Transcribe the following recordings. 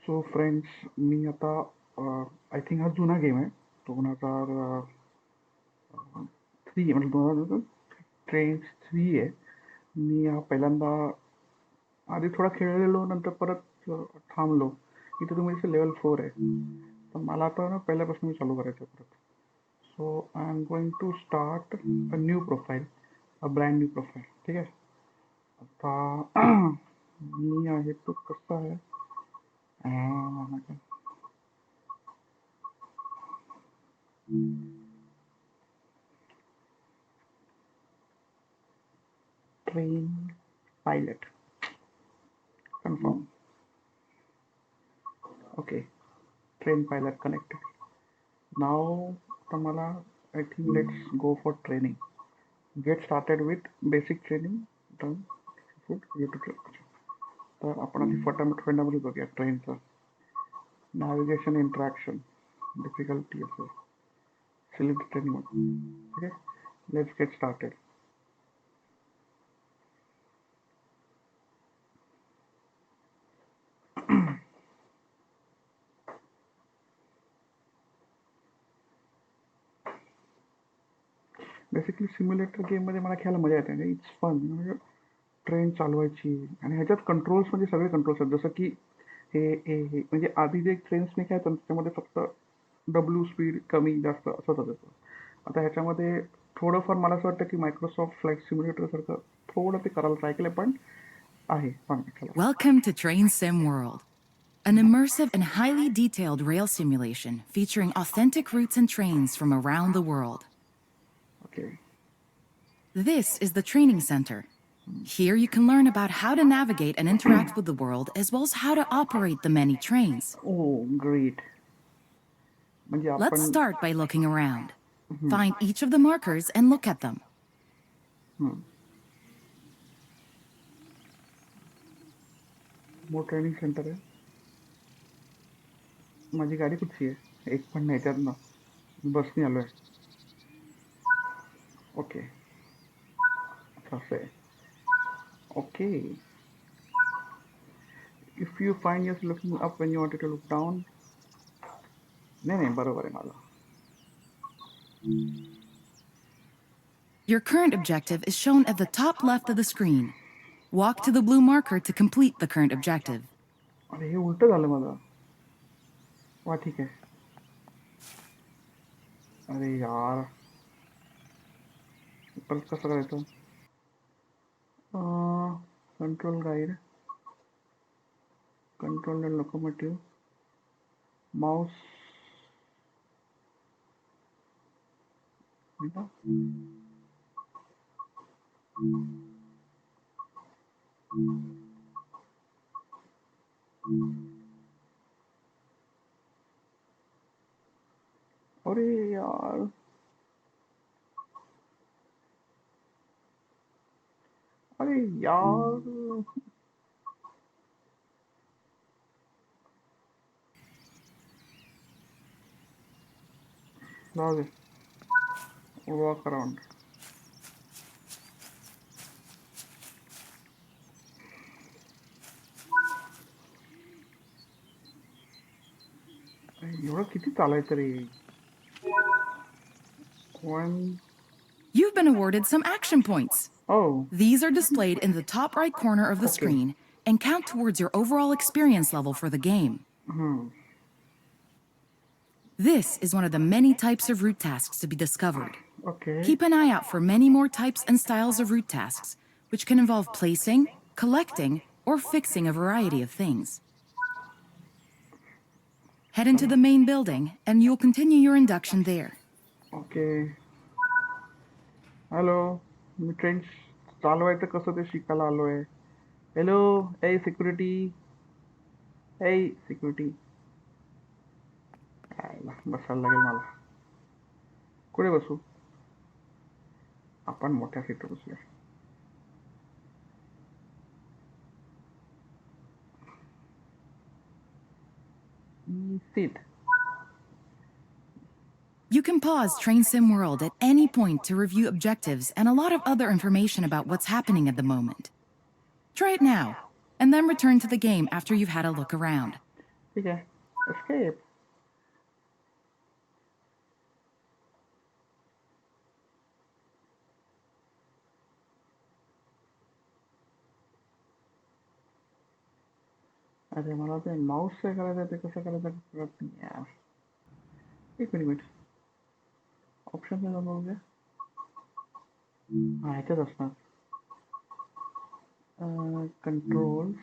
So friends, मी आता I think हा जुना गेम आहे. 2003 म्हणजे 2003 आहे. मी हा पहिल्यांदा आधी थोडा खेळलेलो, नंतर परत थांबलो. इथे तुम्ही दिसते लेवल 4 आहे. तर मला आता ना पहिल्यापासून चालू करायचं आहे परत. So I am going to start a new profile, a brand new profile. ठीक आहे. आता मी आहे तो कसा आहे, train pilot confirm. Okay, train pilot connected. नाव तर मला I think let's go for training. Get started with basic training. Done. Good. You to train. तर आपण आधी फटाफट बघूया ट्रेनचं. नॅव्हिगेशन इंट्रॅक्शन डिफिकल्टी असेल. Select train mode. ठीक आहे. Let's get started. Basically simulator गेममध्ये मला खेळायला मजा येते. It's fun. म्हणजे ट्रेन चालवायची आणि ह्याच्यात कंट्रोल्स म्हणजे सगळे कंट्रोल्स आहेत. जसं की हे म्हणजे आधी जे ट्रेन्स नाही काय त्याच्यामध्ये फक्त डब्ल्यू स्पीड कमी जास्त असंच असायचं. आता ह्याच्यामध्ये थोडंफार मला असं वाटतं की मायक्रोसॉफ्ट फ्लाईट सिम्युलेटर सारखं थोडं ते करायला ट्राय केलं, पण आहे पण चला. Welcome to Train Simworld, an immersive and highly detailed rail simulation featuring authentic routes and trains from around the world. Okay. This is the training center. Here you can learn about how to navigate and interact with the world, as well as how to operate the many trains. Oh great. म्हणजे Let's आपण start by looking around. Find each of the markers and look at them. More training centre आहे. माझी गाडी कुठची आहे? एक पण नाही त्यात ना. बसने आलो आहे. ओके, असं आहे. Okay. If you find your looking up when you wanted to look down. नाही नाही, बरोबर आहे माझं. Your current objective is shown at the top left of the screen. Walk to the blue marker to complete the current objective. अरे हे उलटं झालं माझं. वा ठीक आहे. अरे यार, परत कसं करायचं? Control guide, control the locomotive, Mouse. अरे यार, अरे यार. जाऊ दे. Walk around. एवढं किती चालायचं रे? One. You've been awarded some action points. Oh, These are displayed in the top right corner of the okay. screen and count towards your overall experience level for the game. This is one of the many types of route tasks to be discovered. Okay. Keep an eye out for many more types and styles of route tasks, which can involve placing, collecting, or fixing a variety of things. Head into the main building, and you'll continue your induction there. Okay. Hello, me train चालवायचं कसं ते शिकायला आलो आहे. Hello, ए security, ए security. बसायला लागेल मला. कुठे बसू? आपण मोठ्या सीटवर बसूया. Seat. You can pause Train Simworld at any point to review objectives and a lot of other information about what's happening at the moment. Try it now, and then return to the game after you've had a look around. ठीक है, escape. अरे मला ते mouse से करायचं ते कसं करायचं कळत नाही यार. एक मिनिट, ऑप्शन काय बघूया. हा ह्याच्यात असणार. Controls,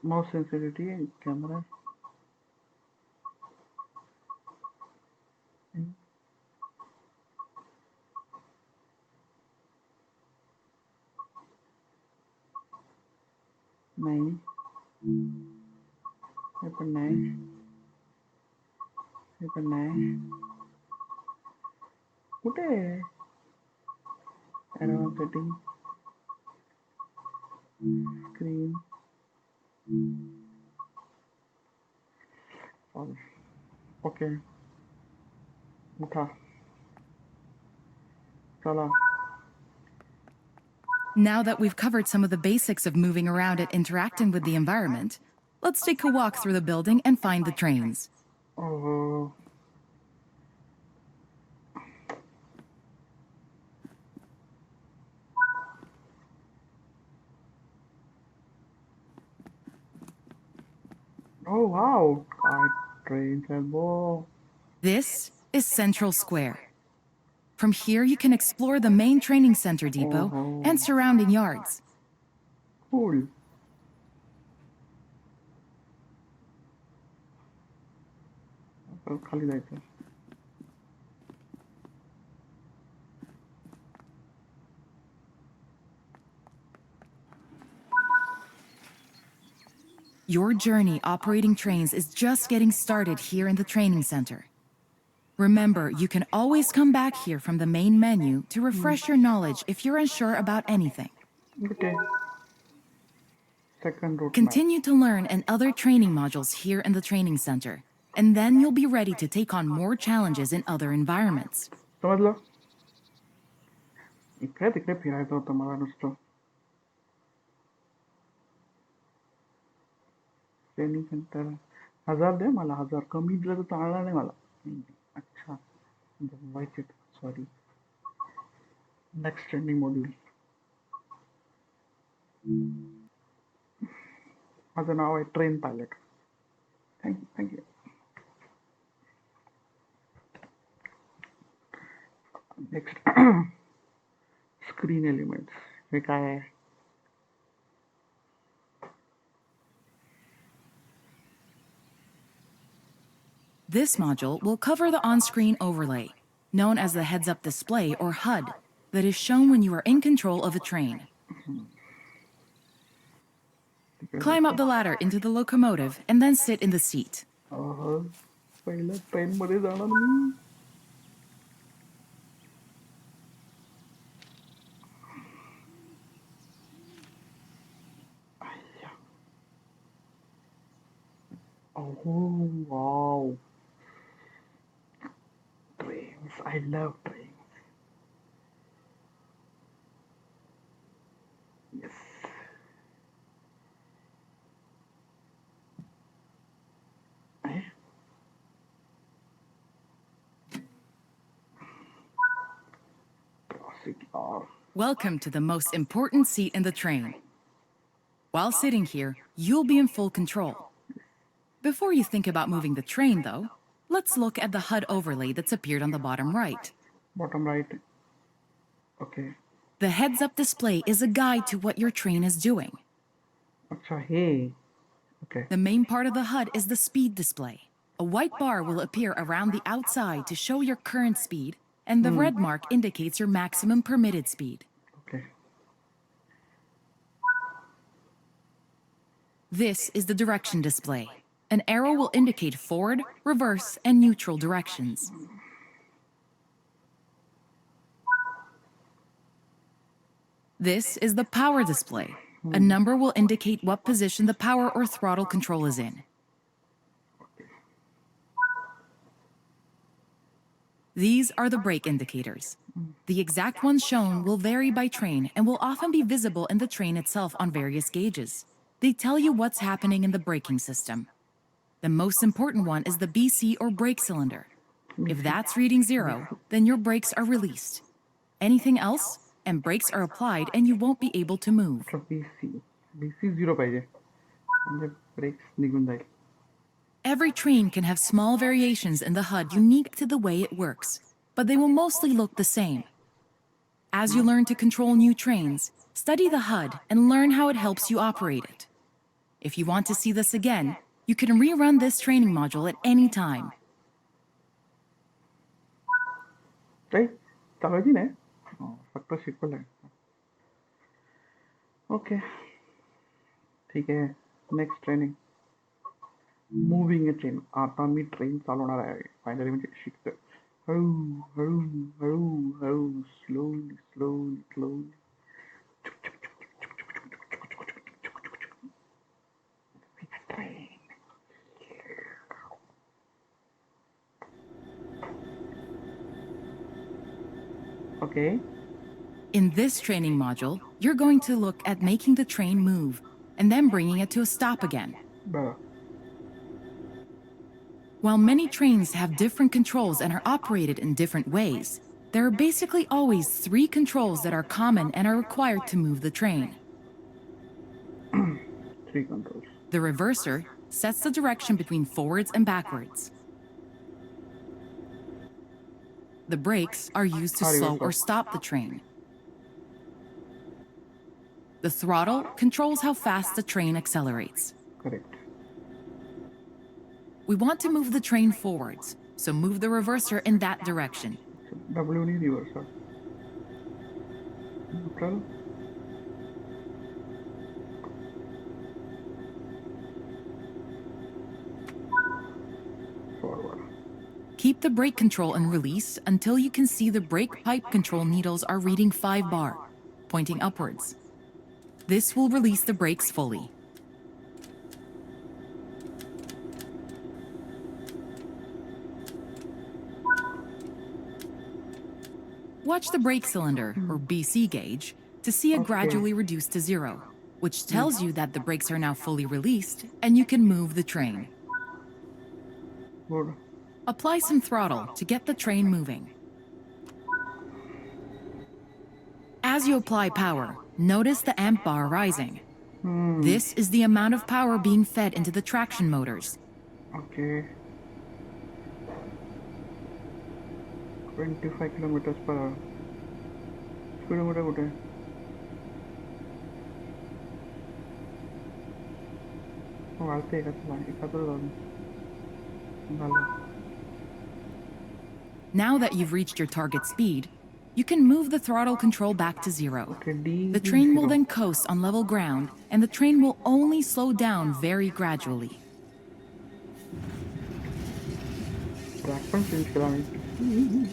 mouse sensitivity, camera. नाही, हे पण नाही, हे पण नाही. कुठे आहे ॲडव्हान्स सेटिंग, स्क्रीन. ओके, उठा, चला. Now that we've covered some of the basics of moving around and interacting with the environment, let's take a walk through the building and find the trains. Oh, oh wow, trains and whoa. This is Central Square. From here, you can explore the main training center depot Oh, and surrounding yards. cool. खाली जायचं. Your journey operating trains is just getting started here in the training center. Remember, you can always come back here from the main menu to refresh your knowledge if you're unsure about anything. Okay. Second route map. Continue to learn and other training modules here in the training center, and then you'll be ready to take on more challenges in other environments. समजलं? इकडे तिकडे फिरायचं होतं मला नुसतं. Training centre 1000 दे मला. 1000 कमी दिलं तर चालणार नाही मला. अच्छा, वाईट. सॉरी. Next training module. माझं नाव आहे train pilot. Thank you thank you. Next screen elements. हे काय आहे? This module will cover the on-screen overlay, known as the heads-up display or HUD, that is shown when you are in control of a train. Climb up the ladder into the locomotive and then sit in the seat. पहिल्या ट्रेनमध्ये जाणार मी. Oh wow. Trains. I love trains. Yes. Classic R. Welcome to the most important seat in the train. While sitting here, you'll be in full control. Before you think about moving the train, though, let's look at the HUD overlay that's appeared on the bottom right. Bottom right. Okay. The heads-up display is a guide to what your train is doing. Acha, hey. Okay. The main part of the HUD is the speed display. A white bar will appear around the outside to show your current speed, and the red mark indicates your maximum permitted speed. Okay. This is the direction display. An arrow will indicate forward, reverse, and neutral directions. This is the power display. A number will indicate what position the power or throttle control is in. These are the brake indicators. The exact ones shown will vary by train and will often be visible in the train itself on various gauges. They tell you what's happening in the braking system. The most important one is the BC or brake cylinder. If that's reading 0, then your brakes are released. Anything else, and brakes are applied and you won't be able to move. अच्छा BC 0 पाहिजे म्हणजे breaks निघून जाईल. Every train can have small variations in the HUD unique to the way it works, but they will mostly look the same. As you learn to control new trains, study the HUD and learn how it helps you operate it. If you want to see this again, you can rerun this training module at any time. Right चालवायची नाही फक्त शिकवलं आहे. Okay ठीक आहे. Next training moving a train. आता मी train चालवणार आहे फायनली म्हणजे शिकतोय. हळू हळू हळू हळू slowly slowly slowly. Okay. In this training module, you're going to look at making the train move and then bringing it to a stop again. बरं. While many trains have different controls and are operated in different ways, there are basically always 3 controls that are common and are required to move the train. 3 controls. The reverser sets the direction between forwards and backwards. The brakes are used to slow or stop the train. The throttle controls how fast the train accelerates. Correct. We want to move the train forwards, so move the reverser in that direction. W ni reverser. Neutral. Forward. Keep the brake control and release until you can see the brake pipe control needles are reading 5 bar, pointing upwards. This will release the brakes fully. Watch the brake cylinder, or BC gauge, to see it gradually reduce to 0, which tells you that the brakes are now fully released and you can move the train. Good. Apply some throttle to get the train moving. As you apply power, notice the amp bar rising. This is the amount of power being fed into the traction motors. Okay. 25 kilometers per hour. Speedometer कुठे आहे? वाढते का तुला एकातच जाऊन झालं. Now that you've reached your target speed, you can move the throttle control back to 0. Okay, D. The train will then coast on level ground, and the train will only slow down very gradually. Track पण change केला मी.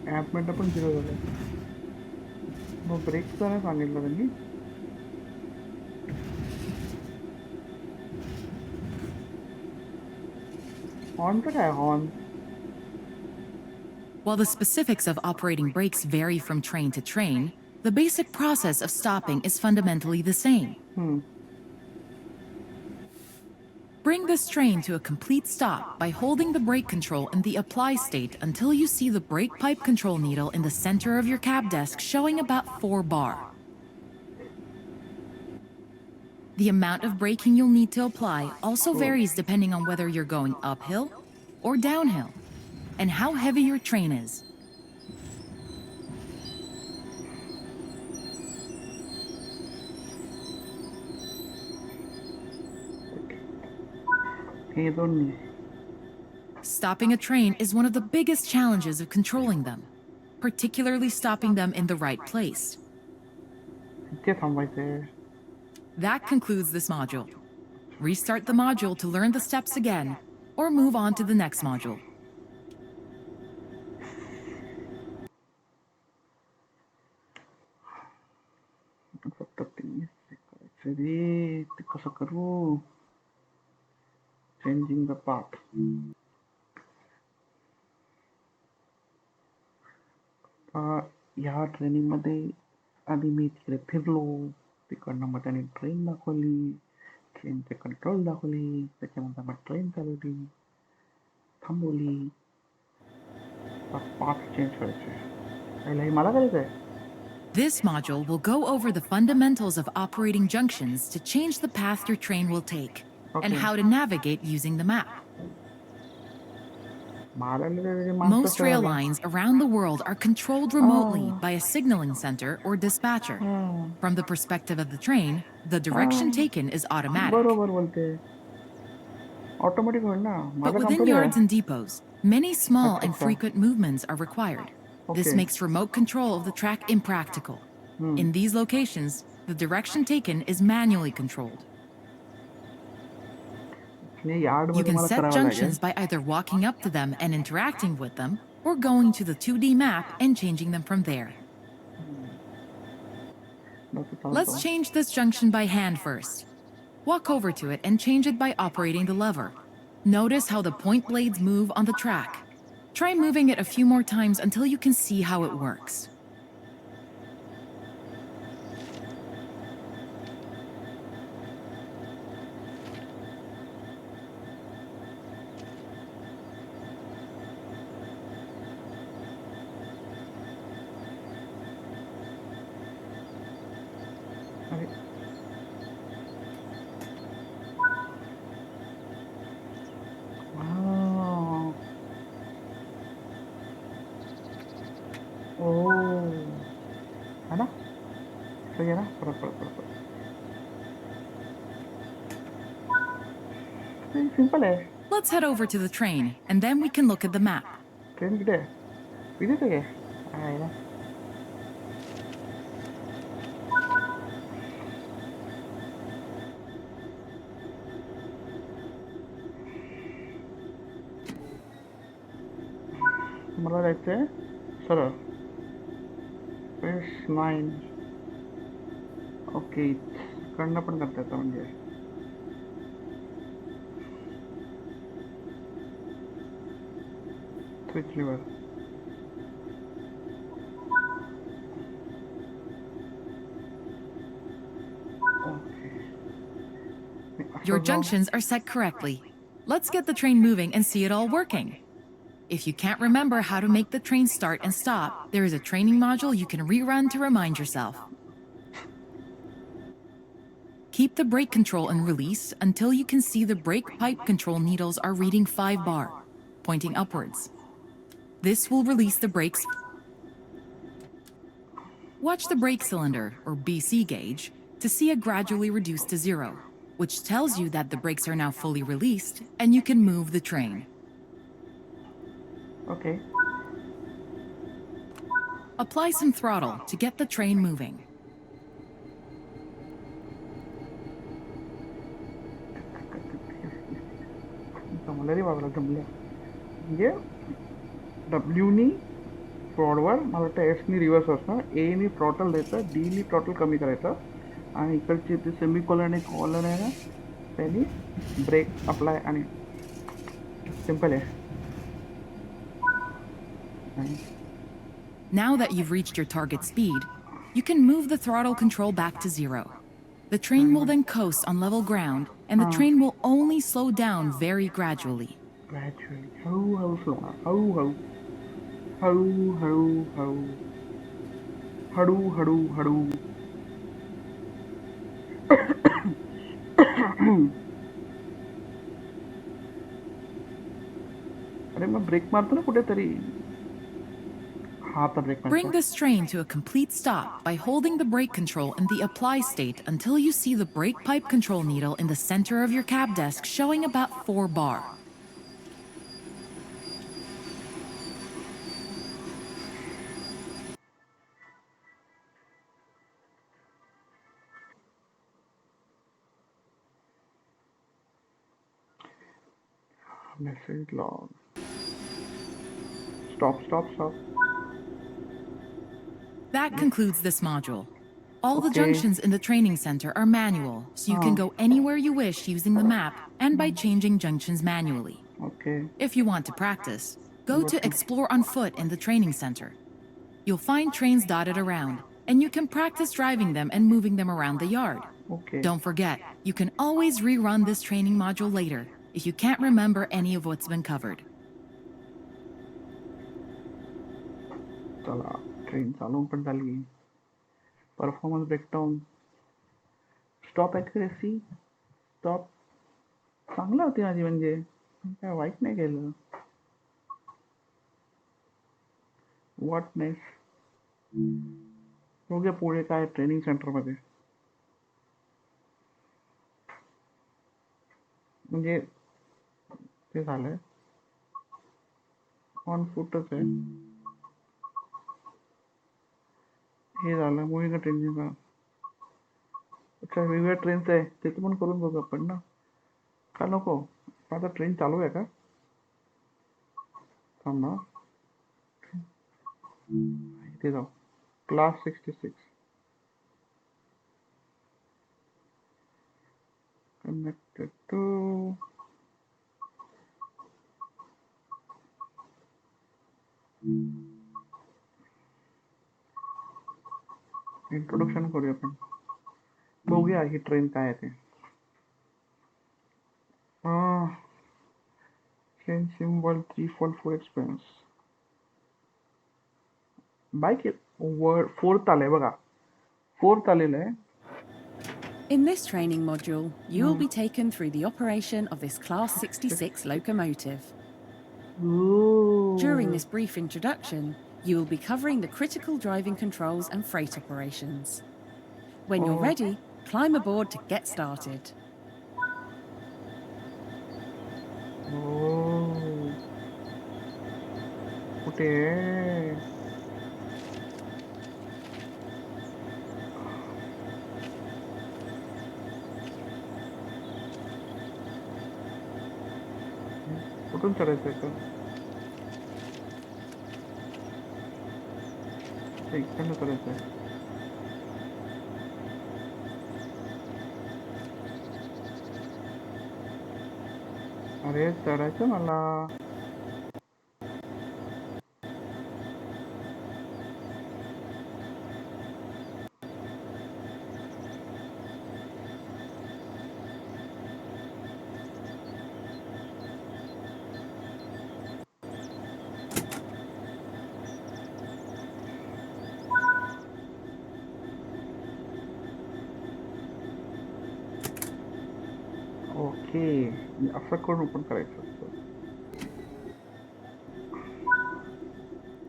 App मध्ये पण 0 झालं. मग ब्रेकचं नाही सांगितलं त्यांनी. हॉर्नचं काय horn? While the specifics of operating brakes vary from train to train, the basic process of stopping is fundamentally the same. Bring this train to a complete stop by holding the brake control in the apply state until you see the brake pipe control needle in the center of your cab desk showing about 4 bar. The amount of braking you'll need to apply also varies depending on whether you're going uphill or downhill, and how heavy your train is. Stopping a train is one of the biggest challenges of controlling them, particularly stopping them in the right place. That concludes this module. Restart the module to learn the steps again, or move on to the next module. फक्त 30 करायचं रे. ते कसं करू? changing the path. ह्या ट्रेनिंगमध्ये आधी मी तिकडे फिरलो, तिकडनं मग त्याने ट्रेन दाखवली, ट्रेनचे कंट्रोल दाखवले, त्याच्यानंतर मग ट्रेन चालवली, थांबवली, पाथ चेंज करायचे. पहिला हे मला करायचं आहे. This module will go over the fundamentals of operating junctions to change the path your train will take and Okay. how to navigate using the map. मारायला Most माणसं rail आले. lines around the world are controlled remotely by a signaling center or dispatcher. From the perspective of the train, the direction taken is automatic. बरोबर बोलते. Automatic होईल ना, But माझं काम within थोडी yards आहे. and depots, many small अच्छा and अच्छा. frequent movements are required. This Okay. makes remote control of the track impractical. In these locations, the direction taken is manually controlled. हे yard You मध्ये can मला set करावं लागेल. junctions by either walking up to them and interacting with them, or going to the 2D map and changing them from there. बाकी Let's चालतो. change this junction by hand first. Walk over to it and change it by operating the lever. Notice how the point blades move on the track. Try moving it a few more times until you can see how it works. अरे हां. ओ है ना, सही है ना, परत simple है. Let's head over to the train, and then we can look at the map. Train कुठे आहे? इथेच आहे आहे ना. मला जायचंय सरळ प्रेस 9. ओके, इकडनं पण करता येतं म्हणजे. Switch liver. ओके, Your असं जाऊ. junctions are set correctly. Let's get the train moving and see it all working. If you can't remember how to make the train start and stop, there is a training module you can rerun to remind yourself. Keep the brake control and release until you can see the brake pipe control needles are reading 5 bar, pointing upwards. This will release the brakes. Watch the brake cylinder, or BC gauge, to see it gradually reduce to 0, which tells you that the brakes are now fully released and you can move the train. Okay. Apply some throttle to get the train moving. जमलं रे बाबाला, जमलं. म्हणजे डब्ल्यूनी forward, मला वाटतं एसनी reverse असतं, any throttle द्यायचं, डीनी throttle कमी करायचं, आणि इकडची ते सेमीकोलन एक कॉलर आहे ना, त्यांनी ब्रेक अप्लाय, आणि सिम्पल आहे. Now that you've reached your target speed, you can move the throttle control back to 0. The train will then coast on level ground, and the train will only slow down very gradually. Gradually हळूहळू slow होणार, हळूहळू हळूहळू हळू हळूहळू हळू. अरे मग break मारतो ना कुठेतरी. हा आता ब्रेक Bring मारतो. this train to a complete stop by holding the brake control in the apply state until you see the brake pipe control needle in the center of your cab desk showing about 4 bar. Message log. Stop stop stop. That concludes this module. All the Okay. junctions in the training center are manual, so you can go anywhere you wish using the map and by changing junctions manually. Okay. If you want to practice, go Got to you. Explore on Foot in the training center. You'll find trains dotted around, and you can practice driving them and moving them around the yard. Okay. Don't forget, you can always rerun this training module later if you can't remember any of what's been covered. चला train चालवून पण झाली. Performance breakdown. Stop accuracy. Stop चांगलं होती माझी म्हणजे काय white नाही केलं. What next. बघूया पुढे काय ट्रेनिंग सेंटरमध्ये. म्हणजे ते झालंय. ऑन फूटच आहे. हे झालं मुव्हिंग ट्रेनिंग. अच्छा वेगवेगळ्या ट्रेनचं आहे ते पण करून बघू आपण ना. का नको. आता ट्रेन चालू आहे का. थांब ना. इथे जाऊ. क्लास 66 connected to इंट्रोडक्शन करूया आपण. बघूया ही ट्रेन काय आहे ते. Train symbol 344 experience. बाईक वर फोर्थ आलंय बघा. फोर्थ आलेलं आहे. In this training module, you will be taken through the operation of this Class 66 locomotive. During this brief introduction, you will be covering the critical driving controls and freight operations. When you're ready, climb aboard to get started. कुठे आहे? कुठून चढायचं आहे का. इकडनं चढायचं आहे. अरे चढायचं मला. Okay असं करून पण करायचं असतं.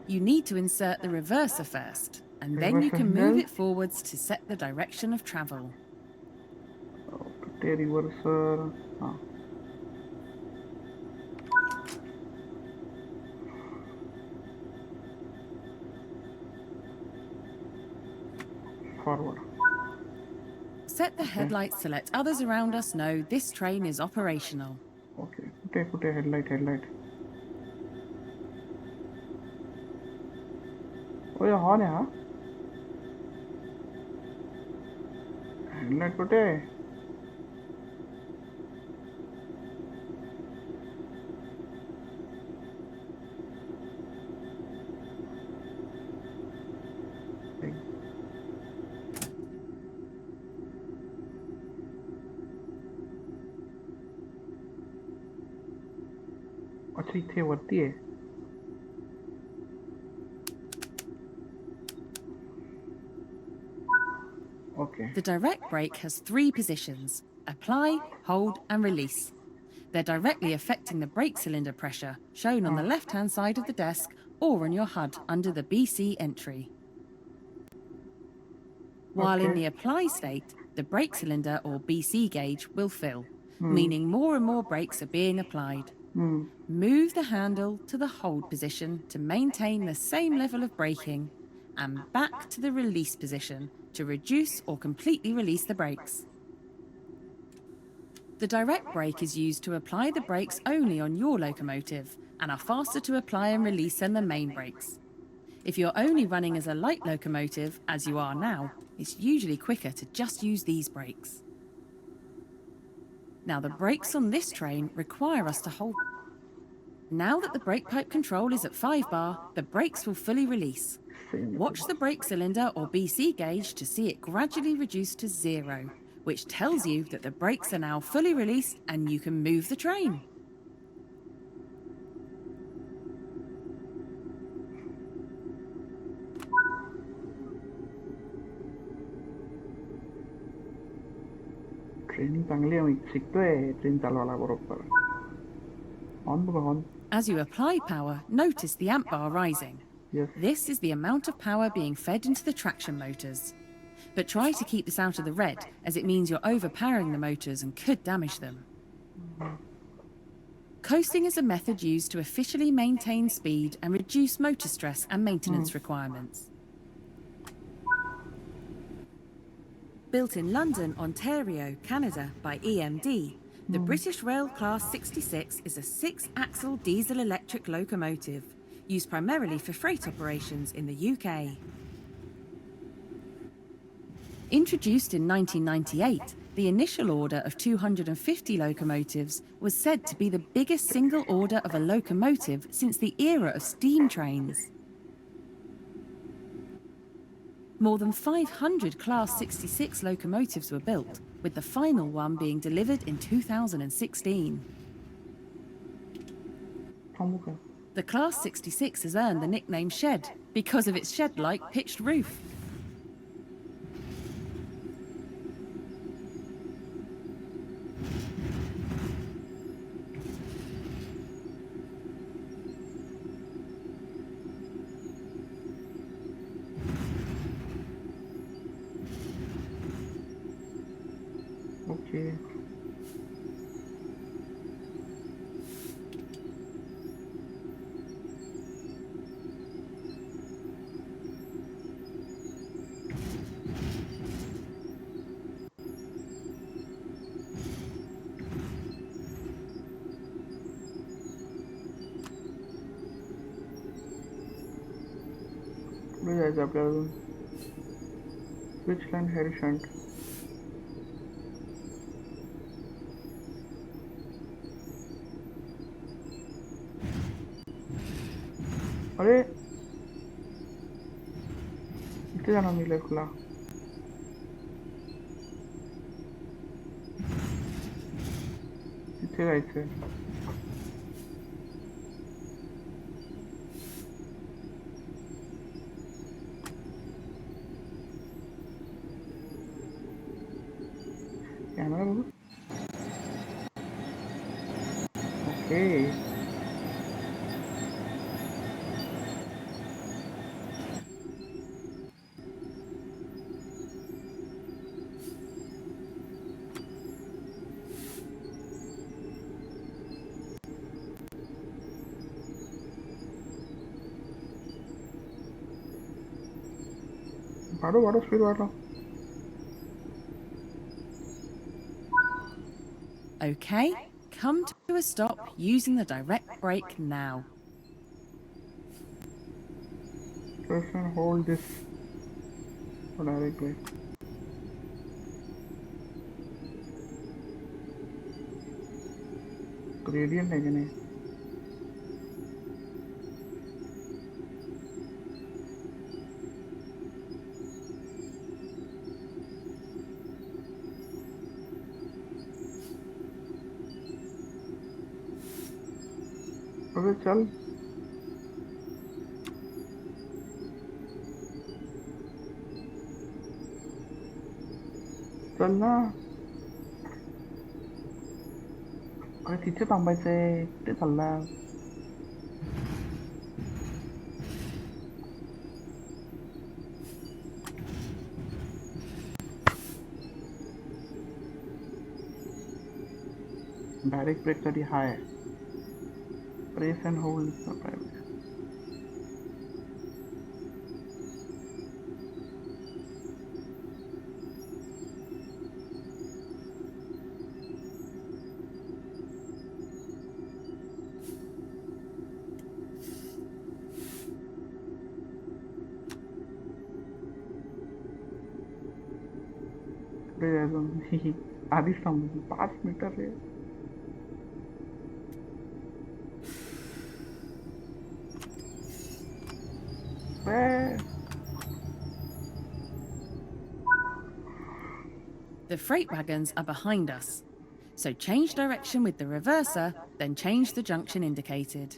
You need to insert the reverser first, and then you can move it forwards to set the direction of travel. ते रिव्हर्सर. हां forward. Set the headlights to let others around us know this train is operational. Okay कुठे कुठे headlight headlight. ओय horn आहे हा. Headlight कुठे आहे. अच्छा इथे वरती आहे. Okay. The direct brake has 3 positions: apply, hold, and release. They're directly affecting the brake cylinder pressure, shown on the left-hand side of the desk or on your HUD under the BC entry. While in the apply state, the brake cylinder or BC gauge will fill, meaning more and more brakes are being applied. Move the handle to the hold position to maintain the same level of braking, and back to the release position to reduce or completely release the brakes. The direct brake is used to apply the brakes only on your locomotive and are faster to apply and release than the main brakes. If you're only running as a light locomotive, as you are now, it's usually quicker to just use these brakes. Now, the brakes on this train require us to hold. Now that the brake pipe control is at 5 bar, the brakes will fully release. Same Watch the brake cylinder or BC gauge to see it gradually reduce to 0, which tells you that the brakes are now fully released and you can move the train. Training चांगली आहे, मी शिकतोय train चालवायला बरोबर. On बघा on. As you apply power, notice the amp bar rising. Yes. This is the amount of power being fed into the traction motors. But try to keep this out of the red, as it means you're overpowering the motors and could damage them. Coasting is a method used to officially maintain speed and reduce motor stress and maintenance requirements. Built in London, Ontario, Canada by EMD, the British Rail Class 66 is a 6-axle diesel-electric locomotive, used primarily for freight operations in the UK. Introduced in 1998, the initial order of 250 locomotives was said to be the biggest single order of a locomotive since the era of steam trains. More than 500 Class 66 locomotives were built, with the final one being delivered in 2016. The Class 66 has earned the nickname Shed because of its shed-like pitched roof. Okay. पुढे जायचं आपल्याला अजून. Switch line hair shunt. अरे इथे जाणार मी लेफ्टला. इथे जायचंय. Camera बघू. ओके. वाढो स्पीड वाढव. Okay, come to a stop using the direct brake now. Press and hold this for direct brake. Gradient है कि नहीं? अबे चल. चल ना. अरे तिथे थांबायचंय. ते चालला. डायरेक्ट ब्रेक साठी हाय. Press and hold is the primary. पुढे जायचं नाही. आधीच थांबलो 5 मीटर रे. बे. The freight wagons are behind us. So change direction with the reverser, then change the junction indicated,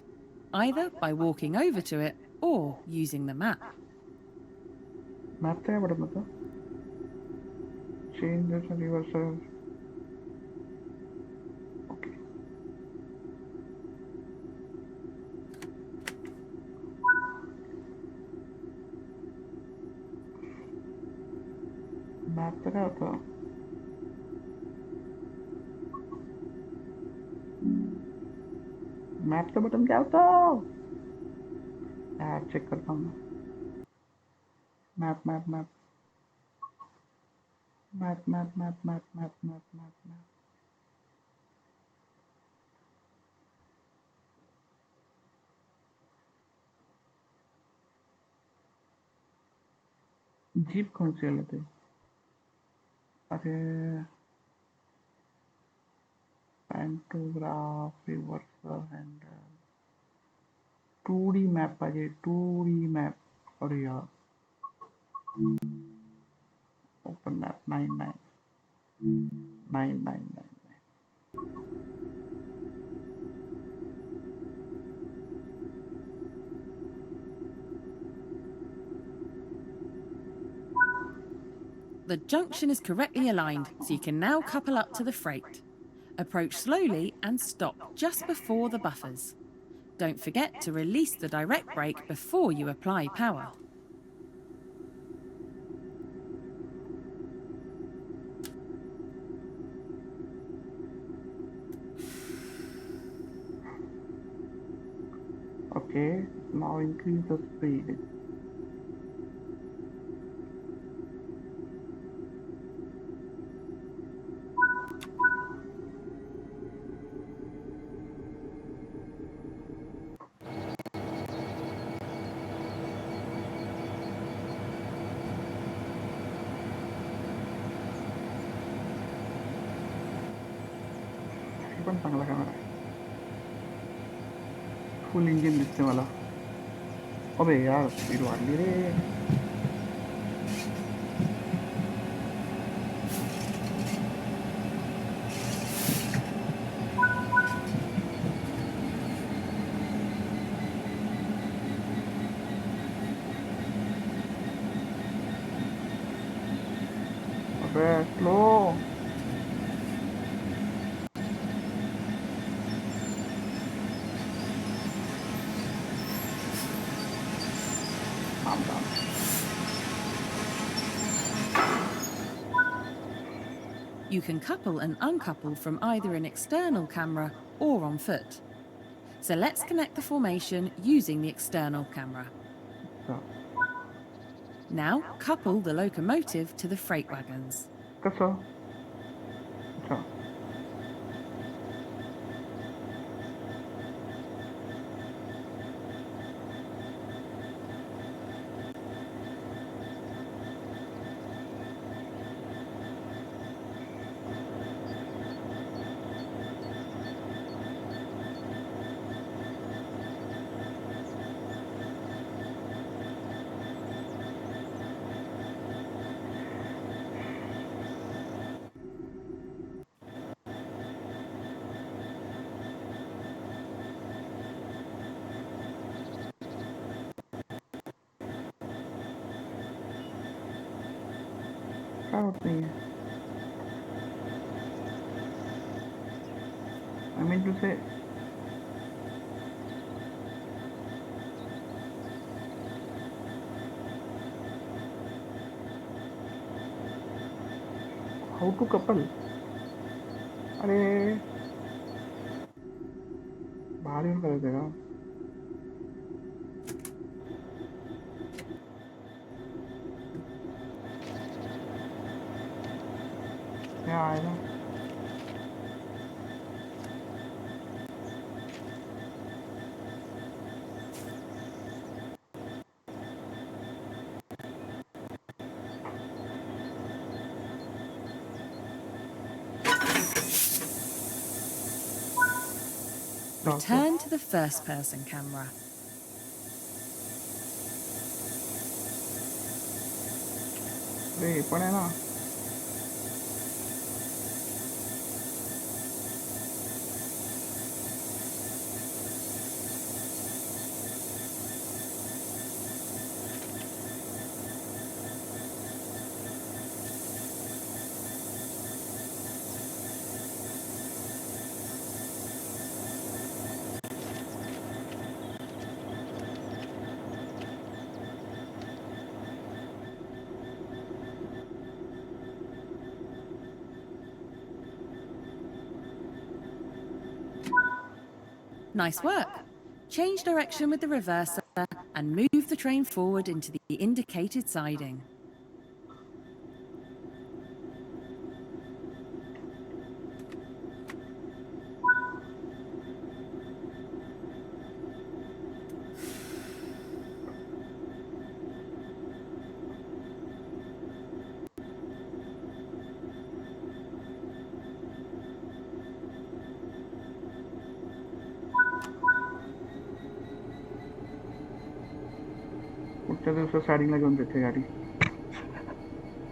either by walking over to it or using the map. Map क्या बड़ा मतलब change reversal. Okay. Map क्या होता. Map का button क्या होता. यार check करता हूँ. Map map map map map map map map map map map. Jeep कौन सी लेते. अरे pantograph reversal handle 2D map पाहिजे 2D मैप. अरे यार open map 99999. The junction is correctly aligned, so you can now couple up to the freight. Approach slowly and stop just before the buffers. Don't forget to release the direct brake before you apply power. Okay, now increase the speed. पण चांगला camera आहे. Full engine दिसते मला. अबे यार speed वाढली रे. अबे स्लो. थांब थांब. You can couple and uncouple from either an external camera or on foot. So let's connect the formation using the external camera. अच्छा. Now couple the locomotive to the freight wagons. कसं. अच्छा. काय होत नाहीये. I mean to say how to couple. अरे बाहर येऊन करायचं का. क्या आएगा. Return to the first-person camera. अरे पण आहे ना Nice work. Change direction with the reverser and move the train forward into the indicated siding. पुढच्या दिवसात साडीला घेऊन जायची गाडी.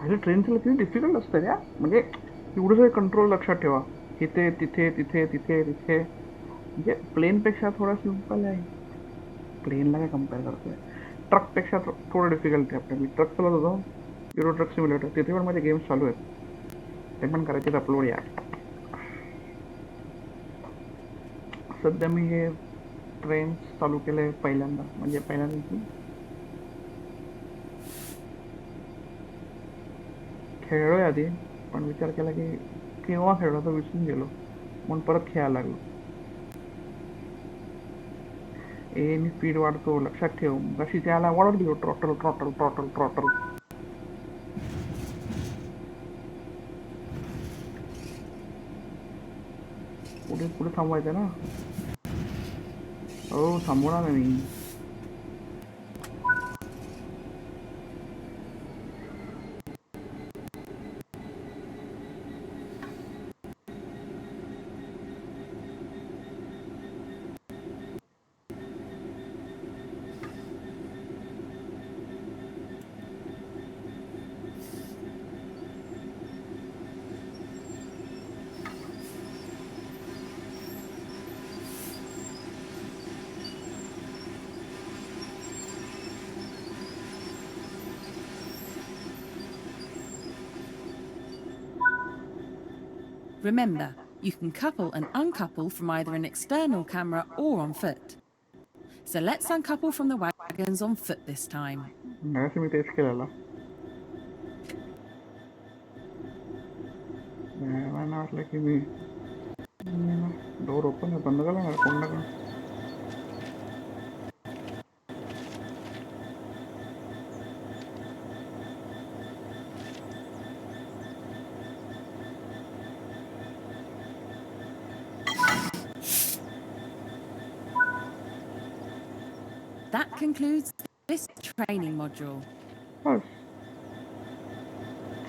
अरे ट्रेन चालत किती डिफिकल्ट असतं रे. म्हणजे एवढं सगळं कंट्रोल लक्षात ठेवा. इथे तिथे तिथे तिथे तिथे. म्हणजे प्लेनपेक्षा थोडा सिम्पल आहे. प्लेनला काय कम्पेअर करतोय. ट्रकपेक्षा थोडं डिफिकल्ट आहे आपल्या. मी ट्रक चालत होतो युरो ट्रक सिम्युलेटर. तिथे पण माझे गेम्स चालू आहेत. ते पण करायचे अपलोड या. सध्या मी हे ट्रेन्स चालू केले पहिल्यांदा. म्हणजे पहिल्यांदा खेळलोय आधी पण विचार केला की केव्हा खेळलो तर विसरून गेलो म्हणून परत खेळायला लागलो. मी स्पीड वाढतो लक्षात ठेव. कशी त्याला वाढत गेलो. ट्रॉटल ट्रॉटल ट्रॉटल ट्रॉटल. पुढे पुढे थांबवायचं ना. हो थांबवणार नाही मी. Remember, you can couple and uncouple from either an external camera or on foot. So let's uncouple from the wagons on foot this time. नाही मी तेच केलेलं. मला वाटलं की मी डोर ओपन बंद केला ना कोण ना. That concludes this training module. बस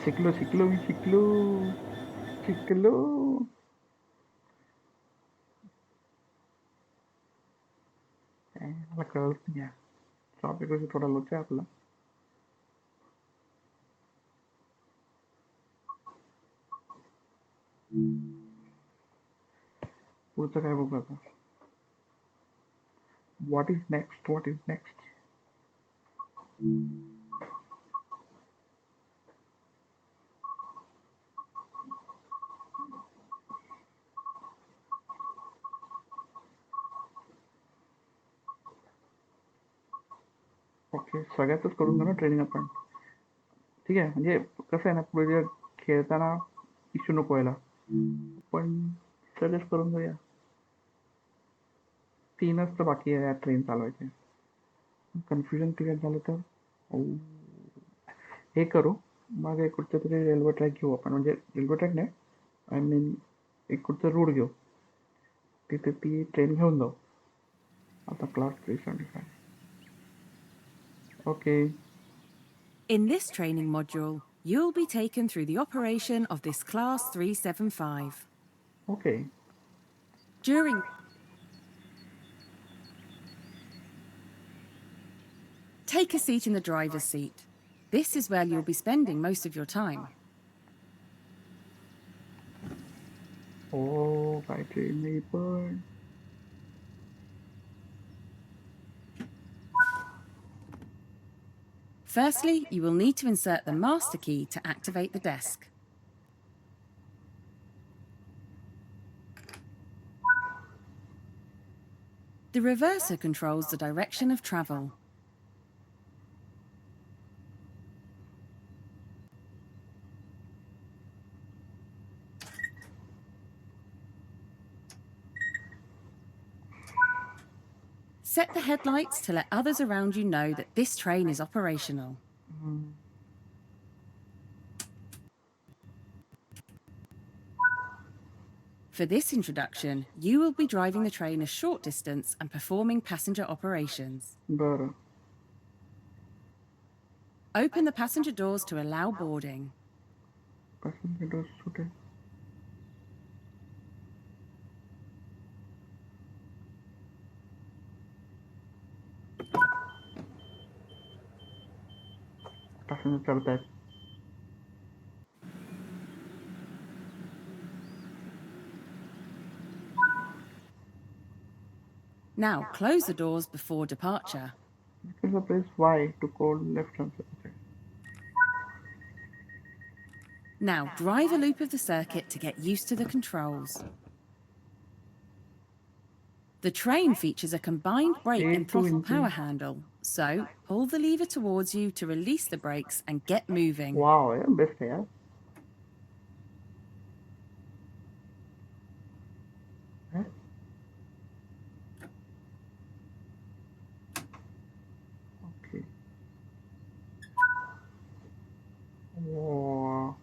शिकलो शिकलो मी शिकलो शिकलो. मला कळत नाही. टॉपिक वरती थोडा लोच आहे आपला. पुढचं काय बघू आता. What is next. What is next. Okay सगळ्यातच करून घ्या ना ट्रेनिंग आपण. ठीक आहे. म्हणजे कसं आहे ना पुढे खेळताना इश्यू नको व्हायला. पण सगळेच करून घेऊया. 3च तर बाकी आहे या ट्रेन चालवायचे. कन्फ्युजन क्लिअर झालं तर हे करू. मग एक कुठचं तरी रेल्वे ट्रॅक घेऊ आपण. म्हणजे रेल्वे ट्रॅक नाही आय मीन एक कुठचं रूट घेऊ. तिथे ती ट्रेन घेऊन जाऊ. आता class 375. Okay. In this training module, you'll be taken through the operation of this Class 375. Okay. During Take a seat in the driver's seat. This is where you'll be spending most of your time. Oh, काय train नाही पण. Firstly, you will need to insert the master key to activate the desk. The reverser controls the direction of travel. Set the headlights to let others around you know that this train is operational. For this introduction, you will be driving the train a short distance and performing passenger operations. बरं. Open the passenger doors to allow boarding. Passenger doors सुटे. Passenger चढतायत. Now, close the doors before departure. Because press Y to call left hand side. Now, drive a loop of the circuit to get used to the controls. The train features a combined brake and A2 throttle engine. power handle, so pull the lever towards you to release the brakes and get moving. Wow, yeah, best है यार. हैं? Okay. Wow.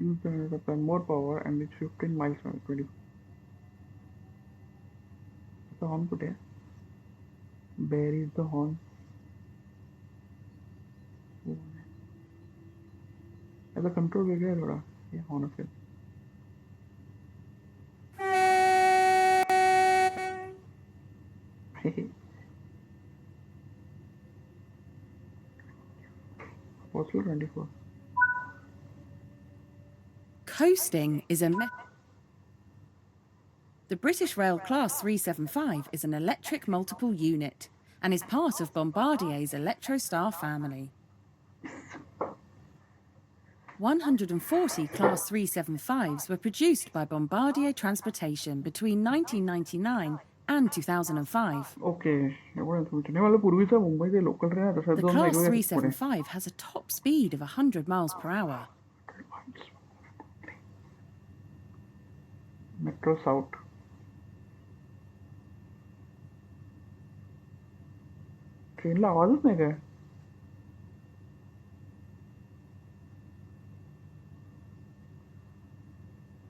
Use the generator to more power and reach 15 miles per hour. 20. The horn कुठे आहे? Where is the horn? याचा control वेगळा आहे थोडा. हे horn असेल. पोहोचलो 24. Coasting is The British Rail Class 375 is an electric multiple unit and is part of Bombardier's Electrostar family. 140 Class 375s were produced by Bombardier Transportation between 1999 and 2005. Okay एवढं information हे मला पूर्वीचा मुंबईचे local train आहे तसं The दोन Class वेगवेगळे आहेत पुढे 375 has a top speed of 100 miles per hour. Metro south ट्रेनला आवाजच नाही काय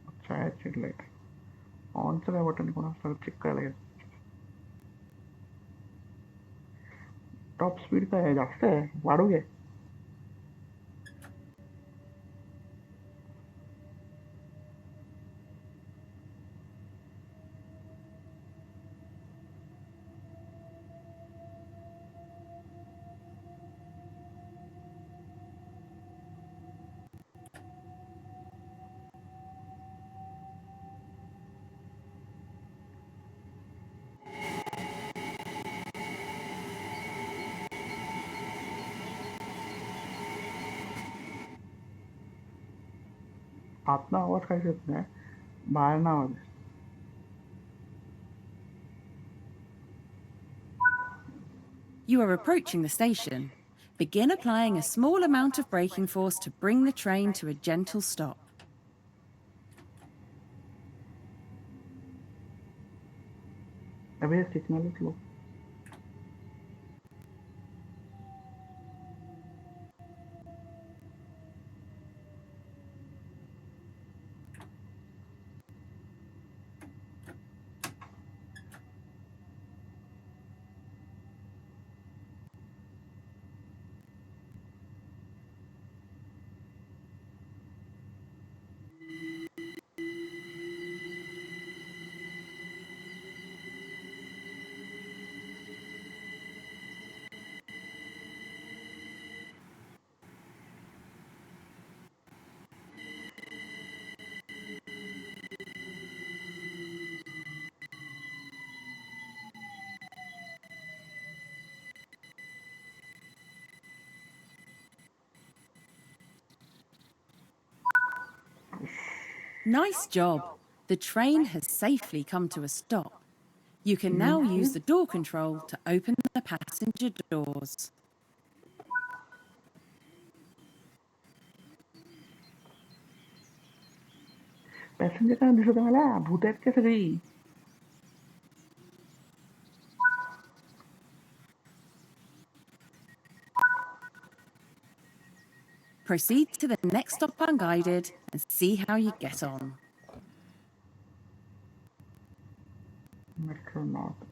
अच्छा आहे स्ट्रीट लाईट ऑनचं काय बटन कोणा सगळं चेक करायला लागेल टॉप स्पीड काय आहे जास्त आहे वाढू घे आतनं आवाज काहीच येत नाही बाहेरनं आवाज आहे You are approaching the station. Begin applying a small amount of braking force to bring the train to a gentle stop. अबे signal slow Nice job. The train has safely come to a stop. You can now use the door control to open the passenger doors. Passenger काय दिसत आहे मला? भूत आहेत का सगळी? Proceed to the next stop unguided and see how you get on. Metro North.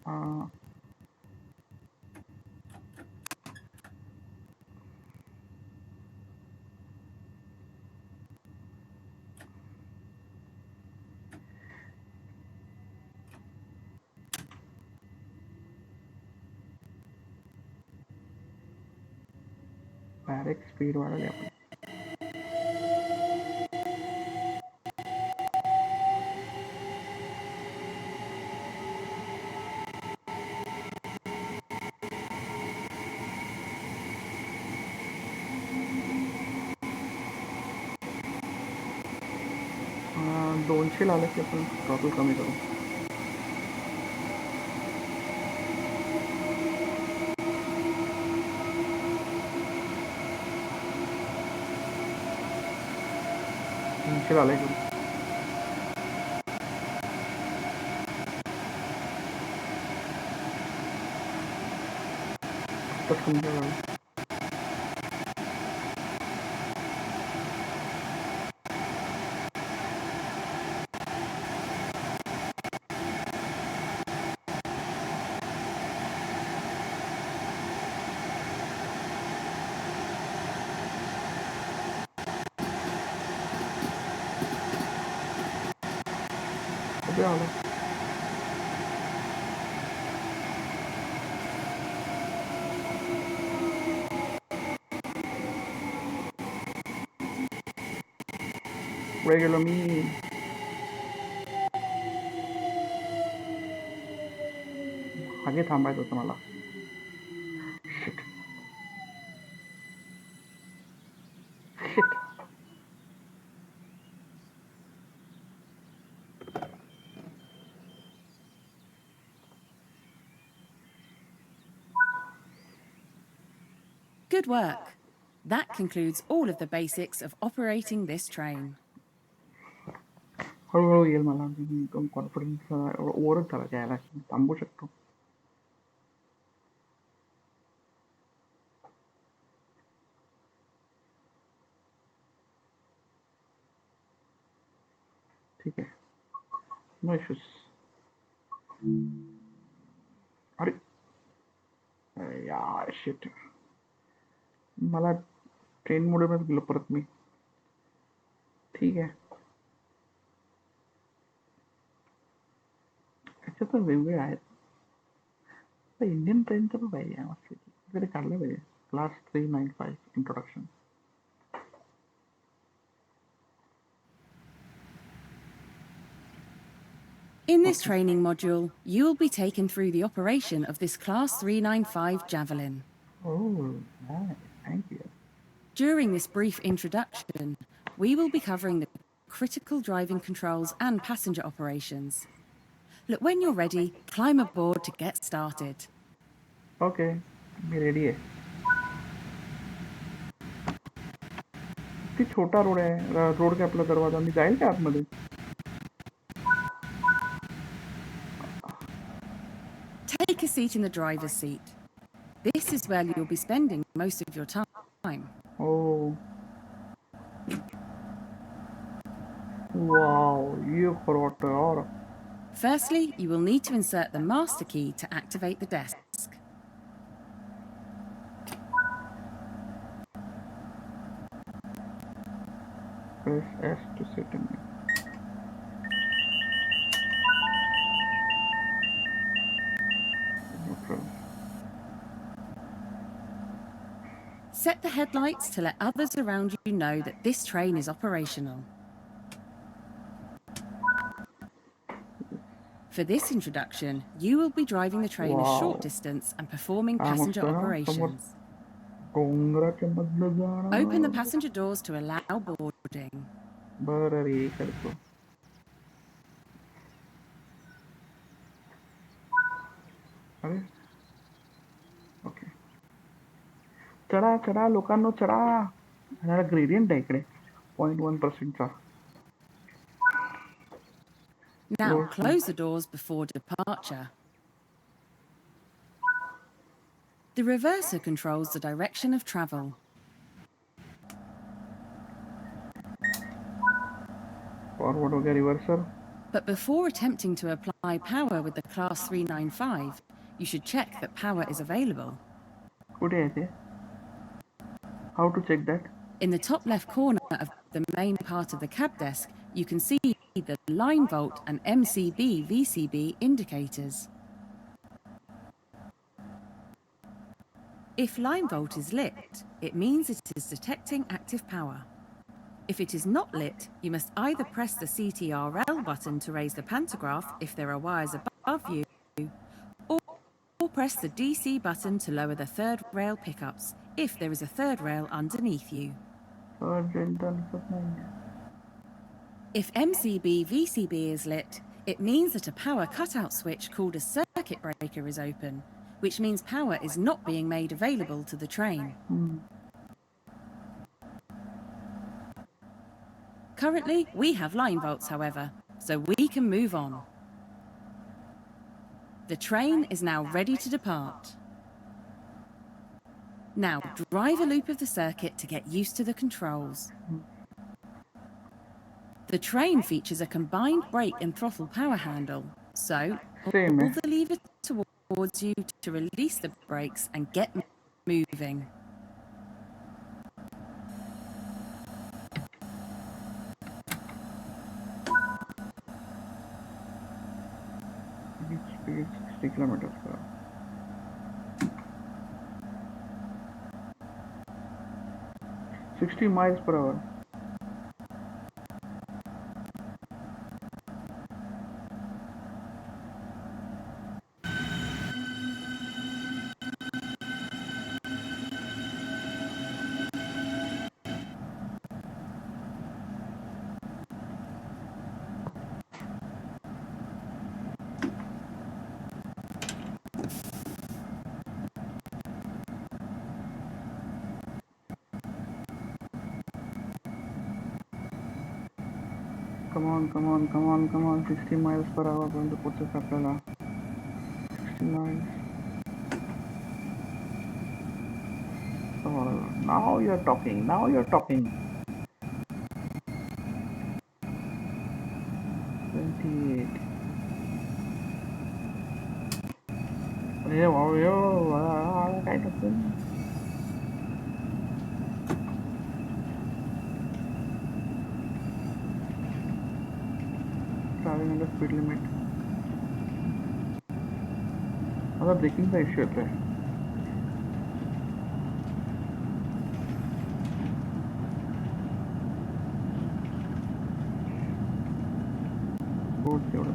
Direct speed वाढवली आपण. दोनशे लावलं की आपण टोटल कमी करू. तीनशे लावलंय करू. आत्ताच कमी झालं. कुठे आलं? पुढे गेलो मी. मागे थांबायचं होतं मला. Shit. Shit. Good work. That concludes all of the basics of operating this train. हळूहळू येईल मला. एकदम कॉन्फिडन्स ओव्हरच झाला जायला. थांबू शकतो. ठीक आहे. No issues. अरे यार शिट. मला ट्रेन मोडमध्येच गेलो परत मी. ठीक आहे. त्याच्यात वेगवेगळे आहेत. इंडियन ट्रेनचं पण पाहिजे मस्त वगैरे काढलं पाहिजे. Class 395 introduction. In this training module, you will be taken through the operation of this Class 395 Javelin. Oh, nice. Thank you. During this brief introduction, we will be covering the critical driving controls and passenger operations. Look, when you're ready, climb aboard to get started. Okay, me ready आहे. किती छोटा road आहे. Road काय आपला दरवाजा. मी जाईल का आतमध्ये? Take a seat in the driver's seat. This is where you'll be spending most of your time. Oh. Wow, ये खरोट यार. Firstly, you will need to insert the master key to activate the desk. Press S to sit in. Neutral. Set the headlights to let others around you know that this train is operational. For this introduction, you will be driving the train a short Wow. distance and performing I must passenger know, operations. डोंगराच्या मधनं जाणं. Open the passenger doors to allow boarding. बरं रे करतो. अरे okay, चढा चढा लोकांनो चढा. ह्याला ग्रेडियंट आहे इकडे 0.1%चा. Now close the doors before departure. The reverser controls the direction of travel. Forward वगैरे रिव्हर्सर. But before attempting to apply power with the Class 395, you should check that power is available. कुठे आहे ते? How to check that? In the top left corner of the main part of the cab desk, you can see the line volt and MCB VCB indicators. If line volt is lit, it means it is detecting active power. If it is not lit, you must either press the CTRL button to raise the pantograph if there are wires above you, or press the DC button to lower the third rail pickups if there is a third rail underneath you. If MCB VCB is lit, it means that a power cutout switch called a circuit breaker is open, which means power is not being made available to the train. Currently, we have line volts, however, so we can move on. The train is now ready to depart. Now, drive a loop of the circuit to get used to the controls. The train features a combined brake and throttle power handle, so pull the lever towards you to release the brakes and get moving. Speed 60 kilometers per hour. 60 miles per hour. Come on, 60 miles per hour पर्यंत पोहोचायचं आपल्याला. 60 miles. Now you're talking. 28. काय टाकतं? Driving under speed limit. आता ब्रेकिंगचा issue येतोय. तेवढं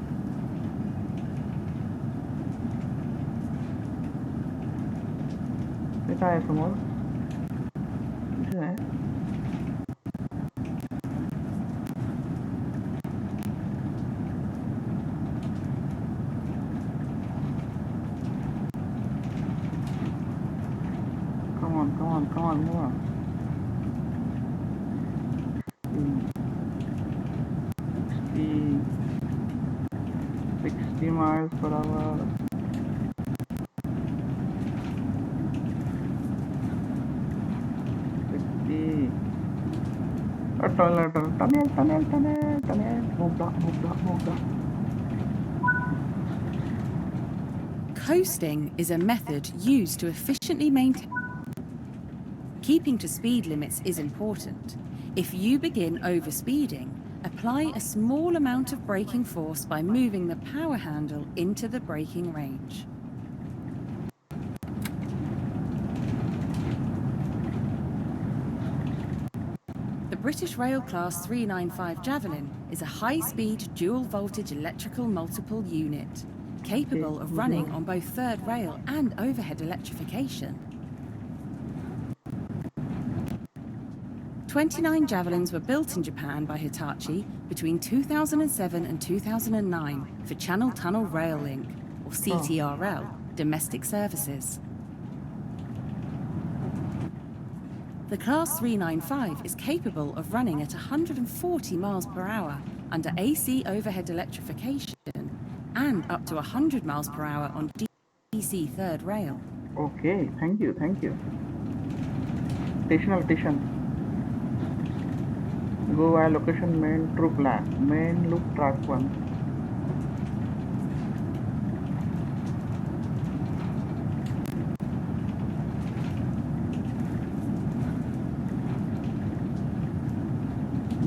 ते काय आहे समोर? कुठे आहे? Come on, move on. 60 miles per hour. 60. Tunnel. Move that. Coasting is a method used to efficiently maintain. Keeping to speed limits is important. If you begin overspeeding, apply a small amount of braking force by moving the power handle into the braking range. The British Rail Class 395 Javelin is a high-speed dual-voltage electrical multiple unit, capable of running on both third rail and overhead electrification. 29 Javelins were built in Japan by Hitachi between 2007 and 2009 for Channel Tunnel Rail Link, or CTRL, domestic services. The Class 395 is capable of running at 140 miles per hour under AC overhead electrification and up to 100 miles per hour on DC third rail. Okay, thank you. Station. Go via location main loop track 1.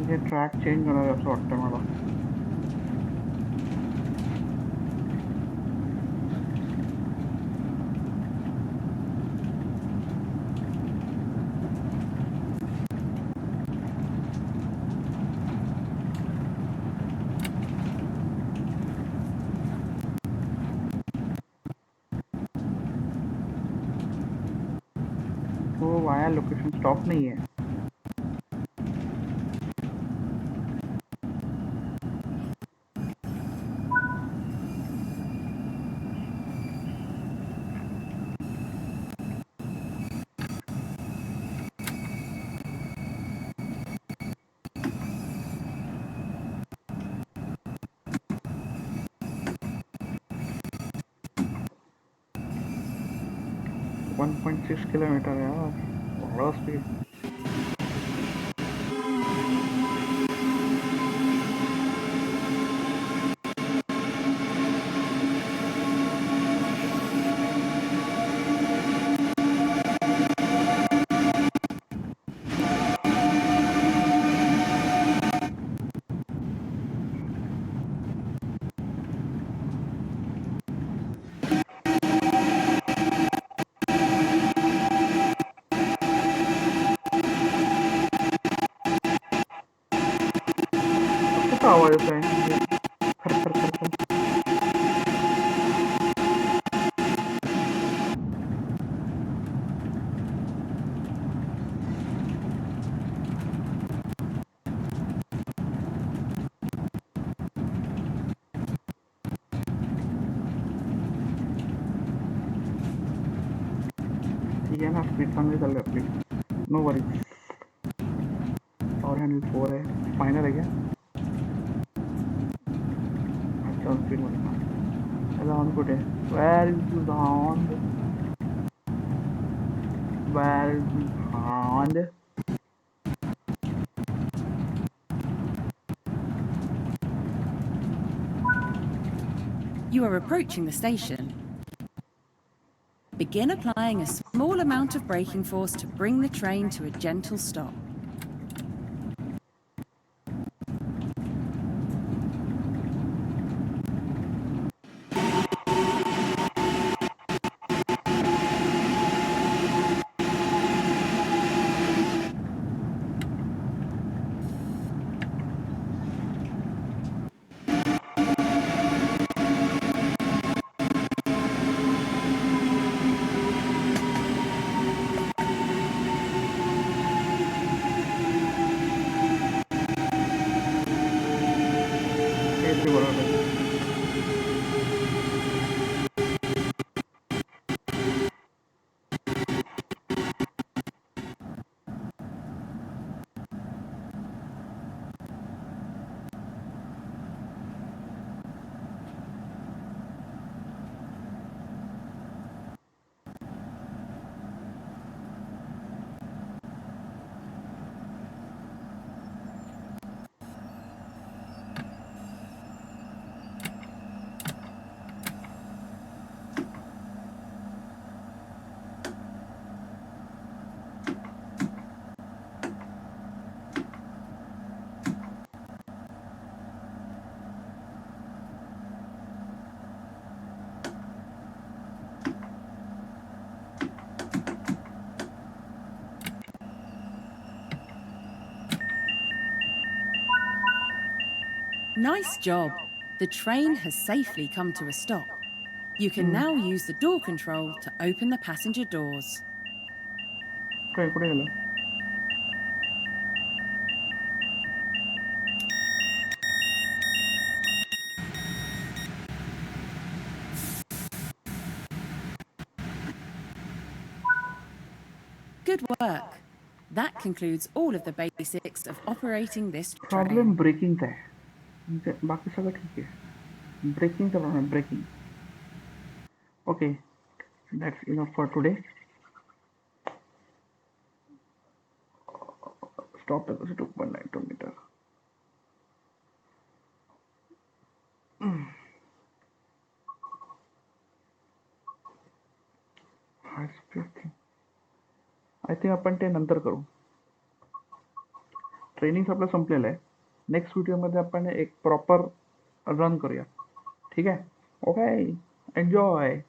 ये track change होणार आहे असं वाटतं मला. तो via location stop नहीं है. 1.6 kilometre यार, बड़ा स्पीड. कसा आवाज येत आहे? खर. ये ना स्पीड चांगली चालली आपली. No worries. और हँडल 4 आहे. फायनल आहे क्या? अच्छा स्पीड मध्ये. Around कुठे? Where is the sound? Where is the sound? You are approaching the station. Begin applying a small amount of braking force to bring the train to a gentle stop. ते बरोबर आहे. Nice job. The train has safely come to a stop. You can now use the door control to open the passenger doors. Train कुठे गेलं? Good work. That concludes all of the basics of operating this problem train. ब्रेकिंगचा आहे, म्हणजे बाकी सगळं ठीक आहे, ब्रेकिंगचा problem braking. Okay, that's enough for today. Stop velocity 2.92 meter. High speed I think आपण ते नंतर करू. ट्रेनिंग आपलं संपलेलं आहे. नेक्स्ट व्हिडिओमध्ये आपण एक प्रॉपर रन करूया. ठीक आहे. Okay, enjoy.